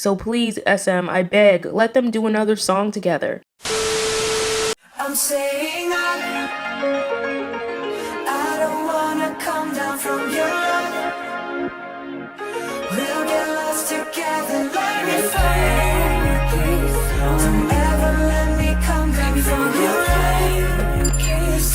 So please, SM, I beg, let them do another song together. I'm saying I don't wanna come down from your love. We'll get lost together like we fly. Don't ever let me come down from your love.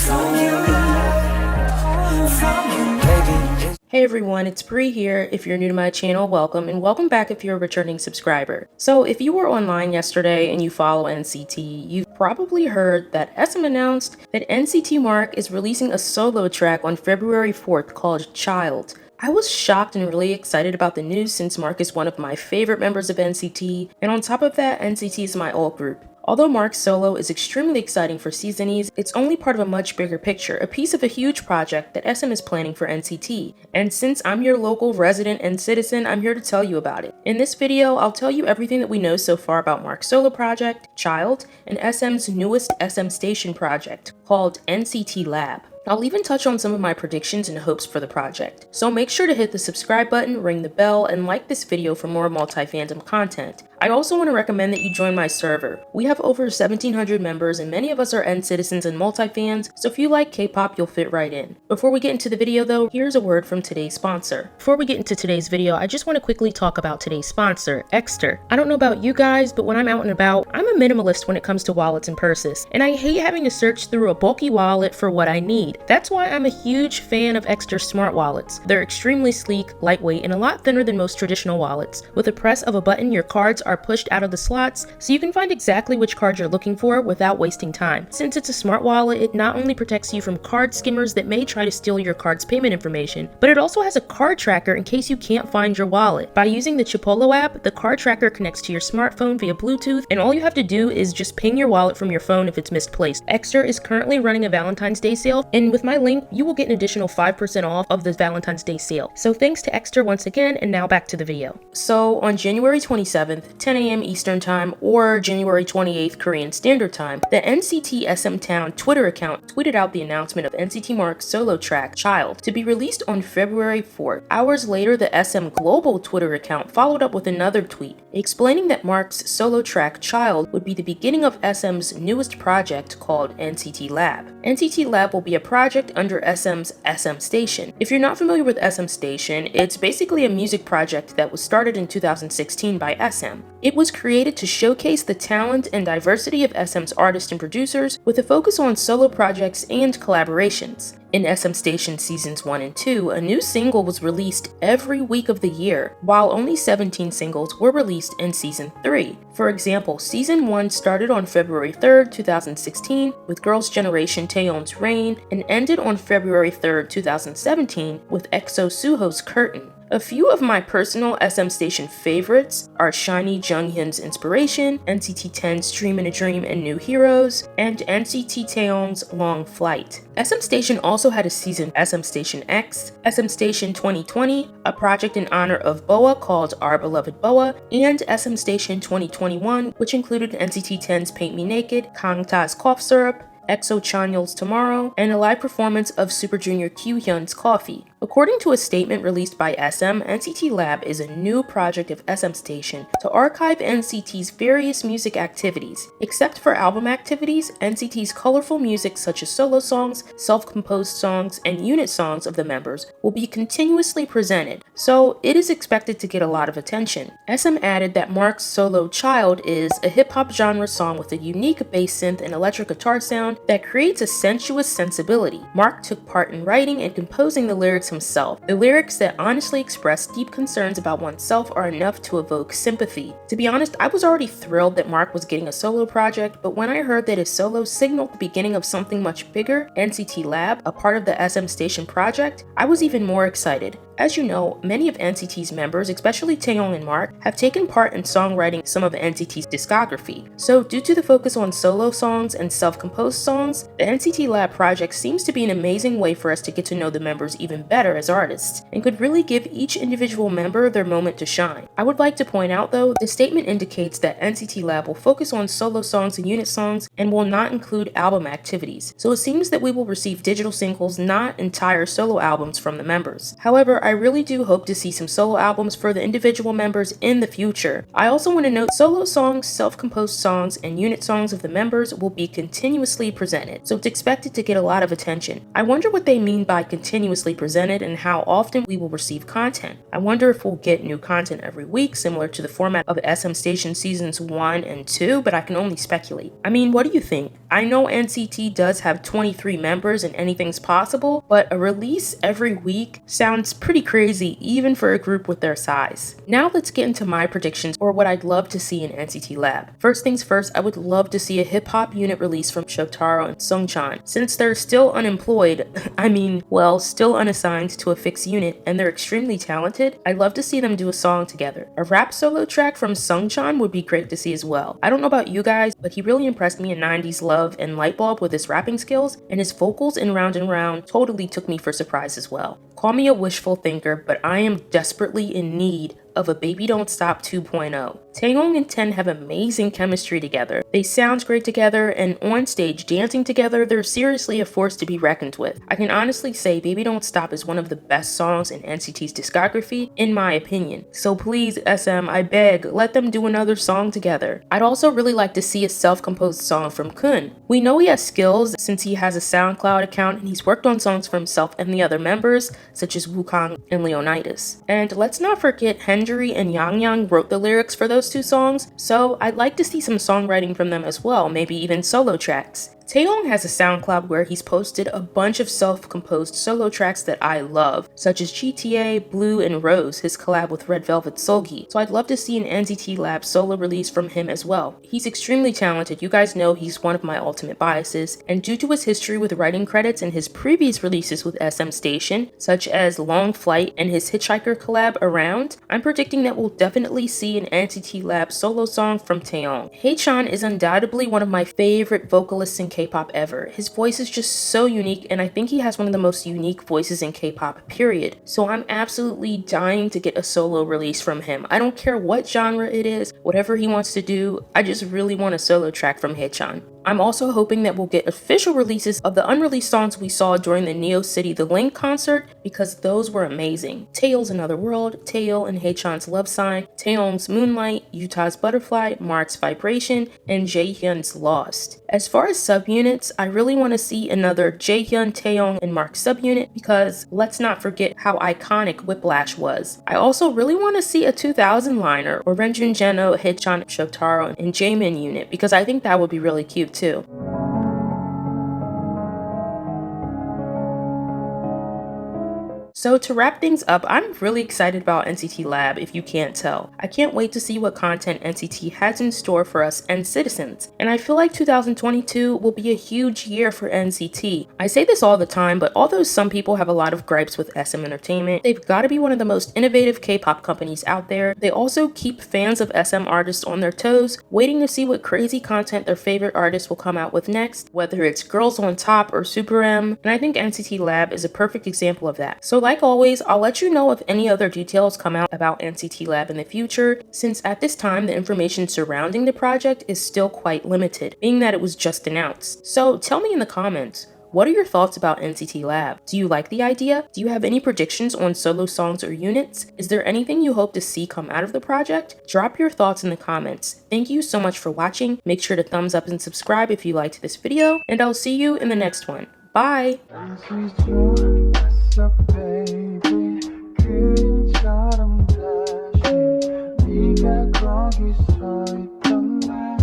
From your love. From your love. Hey everyone, it's Bree here. If you're new to my channel, welcome, and welcome back if you're a returning subscriber. So if you were online yesterday and you follow NCT, you've probably heard that SM announced that NCT Mark is releasing a solo track on February 4th called Child. I was shocked and really excited about the news since Mark is one of my favorite members of NCT, and on top of that, NCT is my alt group. Although Mark's solo is extremely exciting for seasonies, it's only part of a much bigger picture, a piece of a huge project that SM is planning for NCT. And since I'm your local resident and citizen, I'm here to tell you about it. In this video, I'll tell you everything that we know so far about Mark's solo project, Child, and SM's newest SM Station project, called NCT Lab. I'll even touch on some of my predictions and hopes for the project. So make sure to hit the subscribe button, ring the bell, and like this video for more multi-fandom content. I also want to recommend that you join my server. We have over 1,700 members and many of us are N-citizens and multi-fans, so if you like K-pop, you'll fit right in. Before we get into the video though, here's a word from today's sponsor. Before we get into today's video, I just want to quickly talk about today's sponsor, Exter. I don't know about you guys, but when I'm out and about, I'm a minimalist when it comes to wallets and purses, and I hate having to search through a bulky wallet for what I need. That's why I'm a huge fan of Exter smart wallets. They're extremely sleek, lightweight, and a lot thinner than most traditional wallets. With a press of a button, your cards are pushed out of the slots, so you can find exactly which card you're looking for without wasting time. Since it's a smart wallet, it not only protects you from card skimmers that may try to steal your card's payment information, but it also has a card tracker in case you can't find your wallet. By using the Chipolo app, the card tracker connects to your smartphone via Bluetooth, and all you have to do is just ping your wallet from your phone if it's misplaced. Exter is currently running a Valentine's Day sale, and with my link, you will get an additional 5% off of the Valentine's Day sale. So thanks to Exter once again, and now back to the video. So on January 27th, 10 a.m. Eastern Time, or January 28th Korean Standard Time, the NCT SM Town Twitter account tweeted out the announcement of NCT Mark's solo track, Child, to be released on February 4th. Hours later, the SM Global Twitter account followed up with another tweet, explaining that Mark's solo track, Child, would be the beginning of SM's newest project called NCT Lab. NCT Lab will be a project under SM's SM Station. If you're not familiar with SM Station, it's basically a music project that was started in 2016 by SM. It was created to showcase the talent and diversity of SM's artists and producers with a focus on solo projects and collaborations. In SM Station Seasons 1 and 2, a new single was released every week of the year, while only 17 singles were released in Season 3. For example, Season 1 started on February 3rd, 2016 with Girls' Generation Taeyeon's Rain and ended on February 3rd, 2017 with EXO Suho's Curtain. A few of my personal SM Station favorites are SHINee Junghyun's Inspiration, NCT 10's Dream in a Dream and New Heroes, and NCT Taeyeon's Long Flight. SM Station also had a season SM Station X, SM Station 2020, a project in honor of BoA called Our Beloved BoA, and SM Station 2021, which included NCT 10's Paint Me Naked, Kangta's Cough Syrup, EXO Chanyeol's Tomorrow, and a live performance of Super Junior Kyuhyun's Coffee. According to a statement released by SM, NCT Lab is a new project of SM Station to archive NCT's various music activities. Except for album activities, NCT's colorful music such as solo songs, self-composed songs, and unit songs of the members will be continuously presented, so it is expected to get a lot of attention. SM added that Mark's solo Child is a hip-hop genre song with a unique bass synth and electric guitar sound that creates a sensuous sensibility. Mark took part in writing and composing the lyrics himself. The lyrics that honestly express deep concerns about oneself are enough to evoke sympathy. To be honest, I was already thrilled that Mark was getting a solo project, but when I heard that his solo signaled the beginning of something much bigger, NCT Lab, a part of the SM Station project, I was even more excited. As you know, many of NCT's members, especially Taeyeon and Mark, have taken part in songwriting some of NCT's discography. So due to the focus on solo songs and self-composed songs, the NCT Lab project seems to be an amazing way for us to get to know the members even better as artists, and could really give each individual member their moment to shine. I would like to point out though, the statement indicates that NCT Lab will focus on solo songs and unit songs and will not include album activities. So it seems that we will receive digital singles, not entire solo albums from the members. However, I I really do hope to see some solo albums for the individual members in the future. I also want to note solo songs, self-composed songs, and unit songs of the members will be continuously presented, so it's expected to get a lot of attention. I wonder what they mean by continuously presented and how often we will receive content. I wonder if we'll get new content every week, similar to the format of SM Station Seasons 1 and 2, but I can only speculate. I mean, what do you think? I know NCT does have 23 members and anything's possible, but a release every week sounds pretty crazy even for a group with their size. Now let's get into my predictions or what I'd love to see in NCT Lab. First things first, I would love to see a hip-hop unit release from ssocial and Seungchan. Since they're still unemployed, still unassigned to a fixed unit, and they're extremely talented, I'd love to see them do a song together. A rap solo track from Seungchan would be great to see as well. I don't know about you guys, but he really impressed me in 90s Love and Lightbulb with his rapping skills, and his vocals in Round and Round totally took me for surprise as well. Call me a wishful thinker, but I am desperately in need of a Baby Don't Stop 2.0. Taeyong and Ten have amazing chemistry together. They sound great together, and on stage dancing together, they're seriously a force to be reckoned with. I can honestly say Baby Don't Stop is one of the best songs in NCT's discography, in my opinion. So please, SM, I beg, let them do another song together. I'd also really like to see a self-composed song from Kun. We know he has skills since he has a SoundCloud account and he's worked on songs for himself and the other members, such as Wukong and Leonidas. And let's not forget Hendry and Yang Yang wrote the lyrics for those two songs, so I'd like to see some songwriting from them as well, maybe even solo tracks. Taeyong has a SoundCloud where he's posted a bunch of self-composed solo tracks that I love, such as GTA, Blue, and Rose, his collab with Red Velvet Seulgi, so I'd love to see an NCT Lab solo release from him as well. He's extremely talented, you guys know he's one of my ultimate biases, and due to his history with writing credits and his previous releases with SM Station, such as Long Flight and his Hitchhiker collab Around, I'm predicting that we'll definitely see an NCT Lab solo song from Taeyong. Haechan is undoubtedly one of my favorite vocalists in K-pop ever. His voice is just so unique, and I think he has one of the most unique voices in K-pop, period. So I'm absolutely dying to get a solo release from him. I don't care what genre it is, whatever he wants to do, I just really want a solo track from Haechan. I'm also hoping that we'll get official releases of the unreleased songs we saw during the Neo City The Link concert, because those were amazing. Taeil's Another World, Taeil and Haechan's Love Sign, Taeyong's Moonlight, Utah's Butterfly, Mark's Vibration, and Jaehyun's Lost. As far as subunits, I really want to see another Jaehyun, Taeyong, and Mark subunit, because let's not forget how iconic Whiplash was. I also really want to see a 2000 liner, or Renjun Jeno, Haechan, ssocial, and Jaemin unit, because I think that would be really cute too. So to wrap things up, I'm really excited about NCT Lab if you can't tell. I can't wait to see what content NCT has in store for us and citizens. And I feel like 2022 will be a huge year for NCT. I say this all the time, but although some people have a lot of gripes with SM Entertainment, they've got to be one of the most innovative K-pop companies out there. They also keep fans of SM artists on their toes, waiting to see what crazy content their favorite artists will come out with next, whether it's Girls on Top or Super M, and I think NCT Lab is a perfect example of that. So like always, I'll let you know if any other details come out about NCT Lab in the future, since at this time the information surrounding the project is still quite limited, being that it was just announced. So tell me in the comments, what are your thoughts about NCT Lab? Do you like the idea? Do you have any predictions on solo songs or units? Is there anything you hope to see come out of the project? Drop your thoughts in the comments. Thank you so much for watching. Make sure to thumbs up and subscribe if you liked this video, and I'll see you in the next one. Bye! 그림처럼 다시 네가 거기 서 있던 날